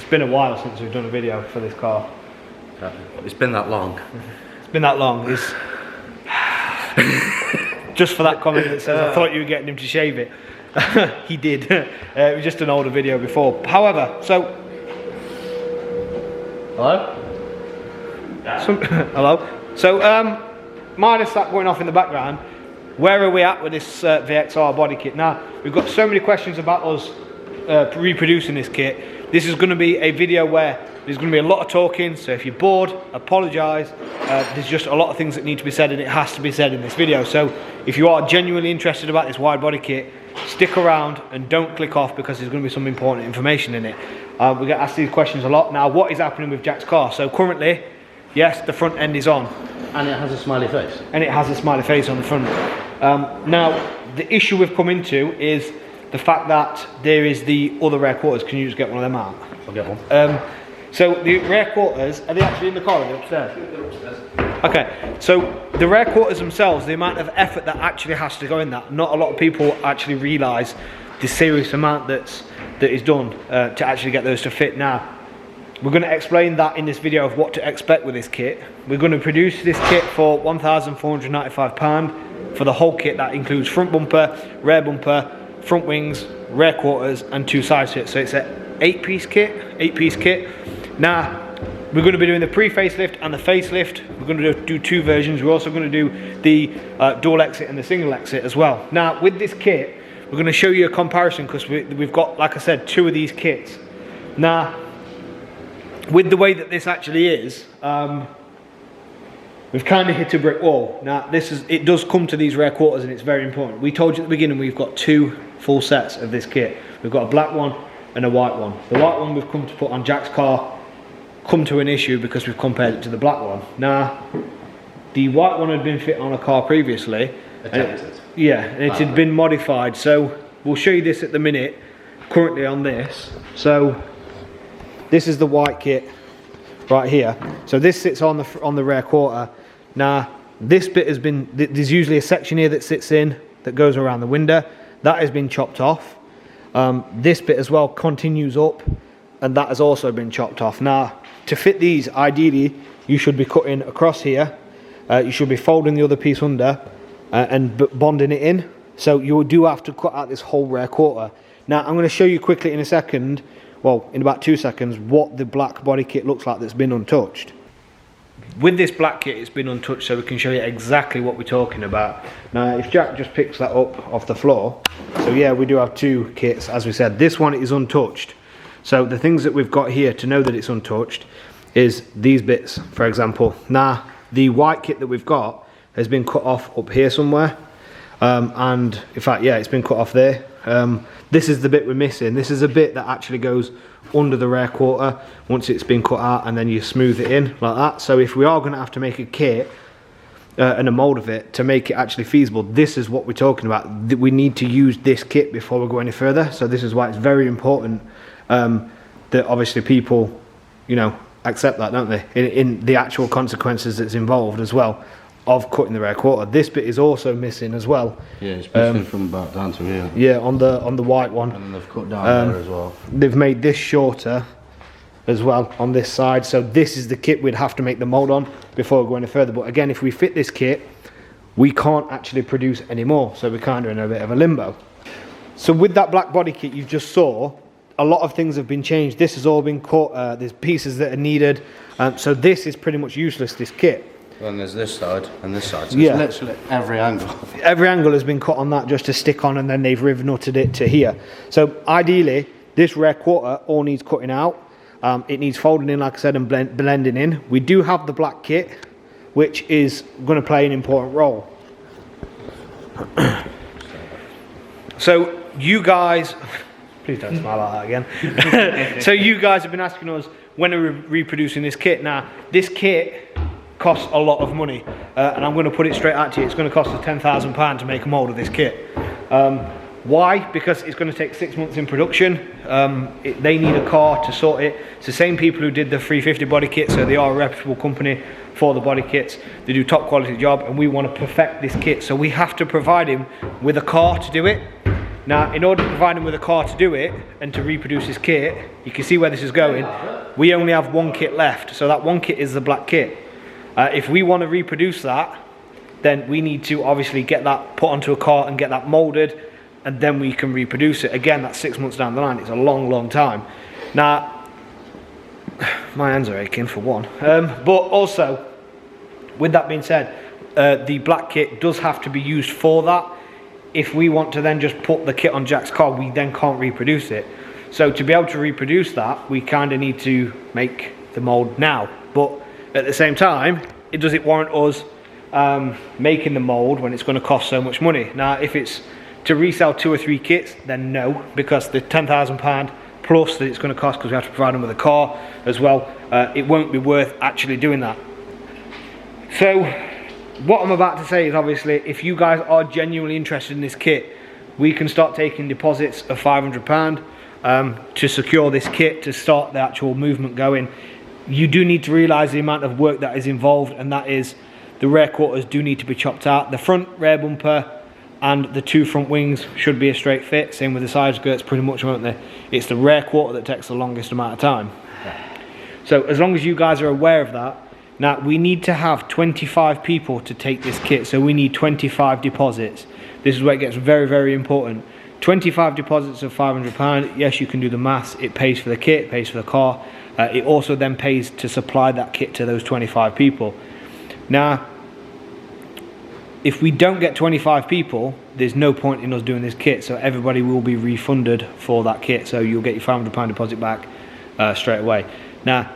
it's been a while since we've done a video for this car. It's been that long. It's been that long. It's just for that comment that says I thought you were getting him to shave it. He did. It was just an older video before. However, so hello. Hello. So minus that going off in the background, where are we at with this VXR body kit? Now we've got so many questions about us reproducing this kit. This is going to be a video where there's going to be a lot of talking, so if you're bored, apologise. There's just a lot of things that need to be said, and it has to be said in this video. So if you are genuinely interested about this wide body kit, stick around and don't click off, because there's going to be some important information in it. We get asked these questions a lot. Now, what is happening with Jack's car? So currently, yes, the front end is on. And it has a smiley face. And it has a smiley face on the front. Now, the issue we've come into is the fact that there is the other rear quarters. Can you just get one of them out? I'll get one. So the rear quarters, are they actually in the car or are they upstairs? They're upstairs. Okay, so the rear quarters themselves, the amount of effort that actually has to go in that, not a lot of people actually realise the serious amount that is done to actually get those to fit. Now, we're going to explain that in this video of what to expect with this kit. We're going to produce this kit for £1,495 for the whole kit. That includes front bumper, rear bumper, front wings, rear quarters and 2 side skirts. So it's an 8-piece kit. Now, we're going to be doing the pre-facelift and the facelift. We're going to do 2 versions. We're also going to do the dual exit and the single exit as well. Now, with this kit, we're going to show you a comparison, because we've got, like I said, 2 of these kits. Now, with the way that this actually is, we've kind of hit a brick wall. Now, it does come to these rear quarters, and it's very important. We told you at the beginning we've got 2 full sets of this kit. We've got a black one and a white one. The white one we've come to put on Jack's car come to an issue because we've compared it to the black one. Now, the white one had been fit on a car previously. Attempted. And it had been modified. So we'll show you this at the minute, currently on this. So this is the white kit right here. So this sits on the rear quarter. Now, this bit has been, there's usually a section here that sits in that goes around the window. That has been chopped off. This bit as well continues up, and that has also been chopped off. Now, to fit these, ideally, you should be cutting across here. You should be folding the other piece under and bonding it in. So you do have to cut out this whole rear quarter. Now, I'm going to show you quickly in a second, well, in about 2 seconds, what the black body kit looks like that's been untouched. With this black kit, it's been untouched, so we can show you exactly what we're talking about. Now, if Jack just picks that up off the floor, so yeah, we do have 2 kits, as we said. This one is untouched. So the things that we've got here to know that it's untouched is these bits, for example. Now, the white kit that we've got has been cut off up here somewhere. And in fact, yeah, it's been cut off there. This is the bit we're missing. This is a bit that actually goes under the rear quarter once it's been cut out, and then you smooth it in like that. So if we are going to have to make a kit and a mold of it to make it actually feasible, this is what we're talking about. We need to use this kit before we go any further. So this is why it's very important that obviously people, you know, accept that, don't they, in the actual consequences that's involved as well of cutting the rear quarter. This bit is also missing as well. Yeah, it's missing from about down to here. Yeah, on the white one. And then they've cut down there as well. They've made this shorter as well on this side. So this is the kit we'd have to make the mold on before we go any further. But again, if we fit this kit, we can't actually produce any more. So we're kind of in a bit of a limbo. So with that black body kit you just saw, a lot of things have been changed. This has all been cut. There's pieces that are needed. So this is pretty much useless, this kit. Then there's this side and this side. So yeah, it's literally every angle. Every angle has been cut on that just to stick on, and then they've riv nutted it to here. So ideally, this rear quarter all needs cutting out. It needs folding in, like I said, and blending in. We do have the black kit, which is going to play an important role. So you guys, please don't smile like that again. So you guys have been asking us, when are we reproducing this kit? Now, this kit costs a lot of money, and I'm going to put it straight out to you. It's going to cost us £10,000 to make a mould of this kit. Why? Because it's going to take 6 months in production. They need a car to sort it. It's the same people who did the 350 body kit, so they are a reputable company for the body kits. They do top quality job, and we want to perfect this kit, so we have to provide him with a car to do it. Now, in order to provide him with a car to do it and to reproduce his kit, you can see where this is going. We only have one kit left, so that one kit is the black kit. If we want to reproduce that, then we need to obviously get that put onto a car and get that molded, and then we can reproduce it. Again, that's 6 months down the line. It's a long, long time. Now, my hands are aching for one. But also, with that being said, the black kit does have to be used for that. If we want to then just put the kit on Jack's car, we then can't reproduce it. So to be able to reproduce that, we kind of need to make the mold now. But at the same time, does it warrant us making the mold when it's going to cost so much money? Now, if it's to resell 2 or 3 kits, then no, because the £10,000 plus that it's going to cost, because we have to provide them with a car as well, it won't be worth actually doing that. So what I'm about to say is, obviously, if you guys are genuinely interested in this kit, we can start taking deposits of £500 to secure this kit, to start the actual movement going. You do need to realise the amount of work that is involved, and that is the rear quarters do need to be chopped out. The front rear bumper and the 2 front wings should be a straight fit, same with the side skirts pretty much, won't they? It's the rear quarter that takes the longest amount of time. So as long as you guys are aware of that. Now, we need to have 25 people to take this kit, so we need 25 deposits. This is where it gets very, very important. 25 deposits of £500, yes, you can do the maths. It pays for the kit, it pays for the car. It also then pays to supply that kit to those 25 people. Now, if we don't get 25 people, there's no point in us doing this kit, so everybody will be refunded for that kit, so you'll get your £500 deposit back straight away. Now,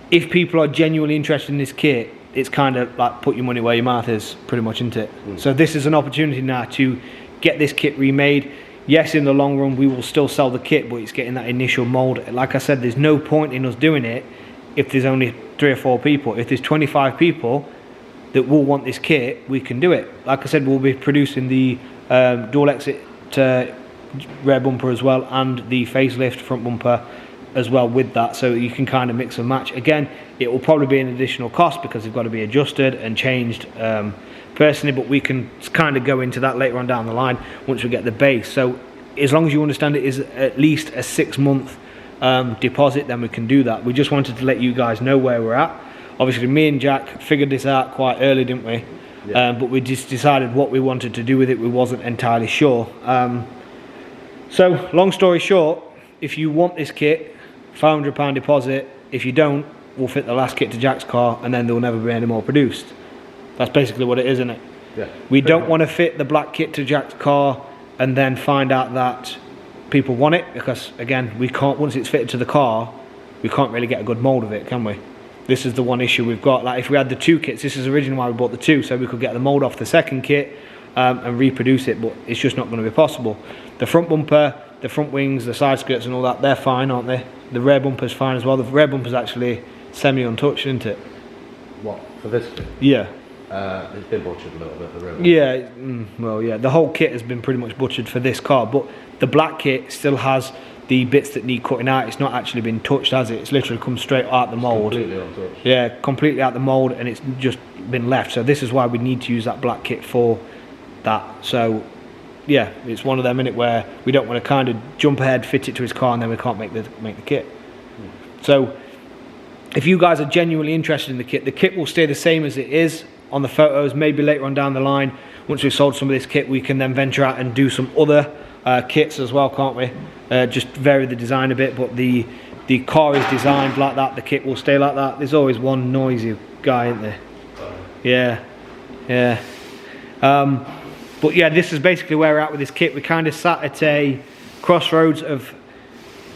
if people are genuinely interested in this kit, it's kind of like put your money where your mouth is, pretty much, isn't it? So this is an opportunity now to get this kit remade. Yes, in the long run we will still sell the kit, but it's getting that initial mold. Like I said, there's no point in us doing it if there's only 3 or 4 people. If there's 25 people that will want this kit, we can do it. Like I said, we'll be producing the dual exit rear bumper as well, and the facelift front bumper as well with that, so you can kind of mix and match. Again, it will probably be an additional cost because they've got to be adjusted and changed personally, but we can kind of go into that later on down the line once we get the base. So as long as you understand it is at least a 6-month deposit, then we can do that. We just wanted to let you guys know where we're at. Obviously, me and Jack figured this out quite early, didn't we? Yeah. But we just decided what we wanted to do with it. We wasn't entirely sure. So long story short, if you want this kit, £500 deposit. If you don't, we'll fit the last kit to Jack's car, and then there will never be any more produced. That's basically what it is, isn't it? Yeah. We don't want to fit the black kit to Jack's car and then find out that people want it, because again, we can't, once it's fitted to the car, we can't really get a good mold of it, can we? This is the one issue we've got. Like if we had the 2 kits, this is originally why we bought the 2, so we could get the mold off the second kit and reproduce it, but it's just not going to be possible. The front bumper, the front wings, the side skirts and all that, they're fine, aren't they? The rear bumper's fine as well. The rear bumper's actually semi-untouched, isn't it? What, for this kit? Yeah. It's been butchered a little bit, the rear bumper. Yeah, well, yeah, the whole kit has been pretty much butchered for this car, but the black kit still has the bits that need cutting out. It's not actually been touched, has it? It's literally come straight out the mould. Completely untouched. Yeah, completely out the mould, and it's just been left. So this is why we need to use that black kit for that. So yeah, it's one of them, innit, where we don't want to kind of jump ahead, fit it to his car, and then we can't make the kit. So if you guys are genuinely interested in the kit will stay the same as it is on the photos. Maybe later on down the line, once we've sold some of this kit, we can then venture out and do some other kits as well, can't we? Just vary the design a bit, but the car is designed like that, the kit will stay like that. There's always one noisy guy, isn't there? Yeah, yeah. But yeah, this is basically where we're at with this kit. We kind of sat at a crossroads of,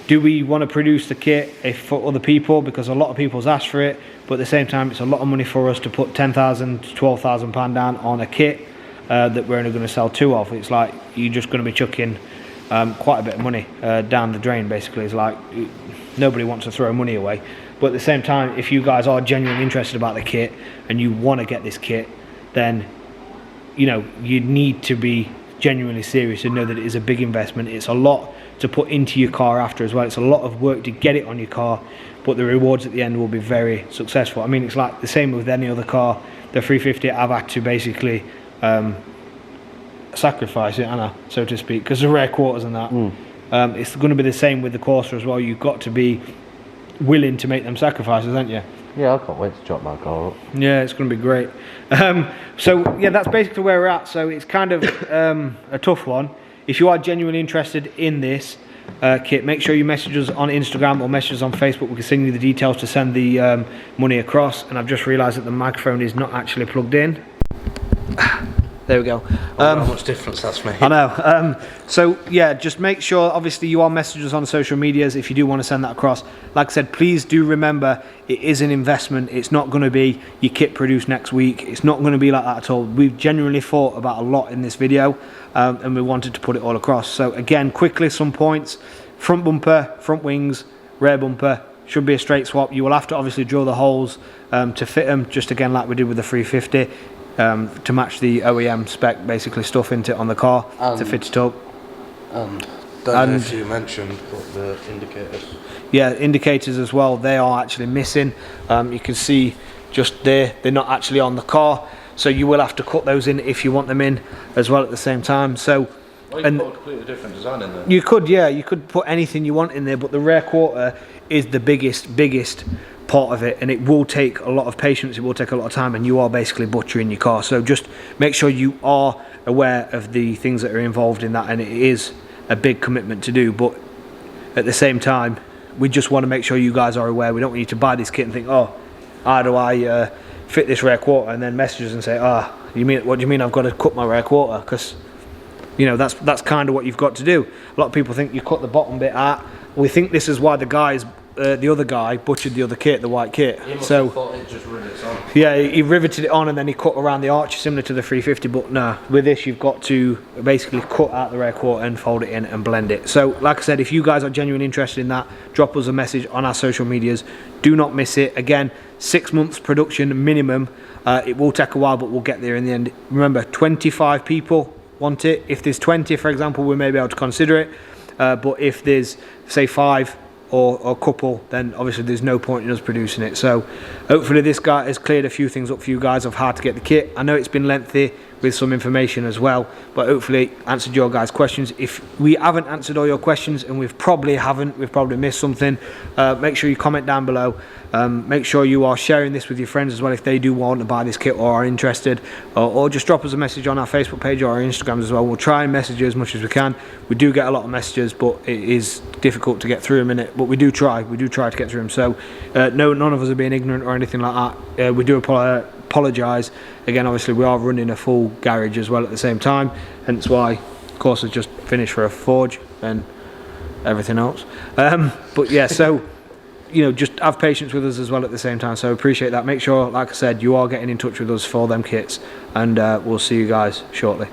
do we want to produce the kit for other people, because a lot of people's asked for it, but at the same time it's a lot of money for us to put £10,000 to £12,000 down on a kit that we're only going to sell 2 of. It's like you're just going to be chucking quite a bit of money down the drain, basically. It's like nobody wants to throw money away, but at the same time, if you guys are genuinely interested about the kit and you want to get this kit, then you know, you need to be genuinely serious and know that it is a big investment. It's a lot to put into your car after as well. It's a lot of work to get it on your car, but the rewards at the end will be very successful. I mean, it's like the same with any other car. The 350, I've had to basically sacrifice it, Anna, so to speak, because the rare quarters and that. It's going to be the same with the Corsa as well. You've got to be willing to make them sacrifices, aren't you? Yeah, I can't wait to drop my car up. Yeah, it's going to be great. So yeah, that's basically where we're at. So it's kind of a tough one. If you are genuinely interested in this kit, make sure you message us on Instagram or message us on Facebook. We can send you the details to send the money across. And I've just realised that the microphone is not actually plugged in. There we go. How much difference that's made. I know. So yeah, just make sure, obviously you are messaging us on social medias if you do want to send that across. Like I said, please do remember it is an investment. It's not going to be your kit produced next week. It's not going to be like that at all. We've genuinely thought about a lot in this video, and we wanted to put it all across. So again, quickly some points. Front bumper, front wings, rear bumper, should be a straight swap. You will have to obviously drill the holes to fit them, just again like we did with the 350. To match the OEM spec, basically stuff into it on the car to fit it up. And don't know if you mentioned what the indicators. Yeah, indicators as well. They are actually missing. You can see just there, they're not actually on the car. So you will have to cut those in if you want them in as well at the same time. So, Well, you can put a completely different design in there. You could, yeah, you could put anything you want in there, but the rear quarter is the biggest part of it, and it will take a lot of patience, it will take a lot of time, and you are basically butchering your car. So just make sure you are aware of the things that are involved in that, and it is a big commitment to do, but at the same time we just want to make sure you guys are aware. We don't want you to buy this kit and think, oh, how do I fit this rear quarter, and then message us and say, what do you mean I've got to cut my rear quarter? Because you know that's kind of what you've got to do. A lot of people think you cut the bottom bit out. We think this is why the other guy butchered the other kit, the white kit. So thought it just rivets on. yeah, he riveted it on and then he cut around the arch similar to the 350, but no, with this you've got to basically cut out the rear quarter and fold it in and blend it. So like I said, if you guys are genuinely interested in that, drop us a message on our social medias. Do not miss it. Again, 6 months production minimum. It will take a while, but we'll get there in the end. Remember, 25 people want it. If there's 20, for example, we may be able to consider it, but if there's say 5 or a couple, then obviously there's no point in us producing it. So hopefully this guy has cleared a few things up for you guys of how to get the kit. I know it's been lengthy with some information as well, but hopefully answered your guys' questions. If we haven't answered all your questions, and we've probably missed something, make sure you comment down below. Make sure you are sharing this with your friends as well if they do want to buy this kit or are interested, or just drop us a message on our Facebook page or our Instagrams as well. We'll try and message you as much as we can. We do get a lot of messages, but it is difficult to get through them in it, but we do try to get through them. So no, none of us are being ignorant or anything like that. We do apologise. Again, obviously we are running a full garage as well at the same time, hence why Corsa's just finished for a forge and everything else. But yeah, so you know, just have patience with us as well at the same time. So appreciate that. Make sure, like I said, you are getting in touch with us for them kits, and we'll see you guys shortly.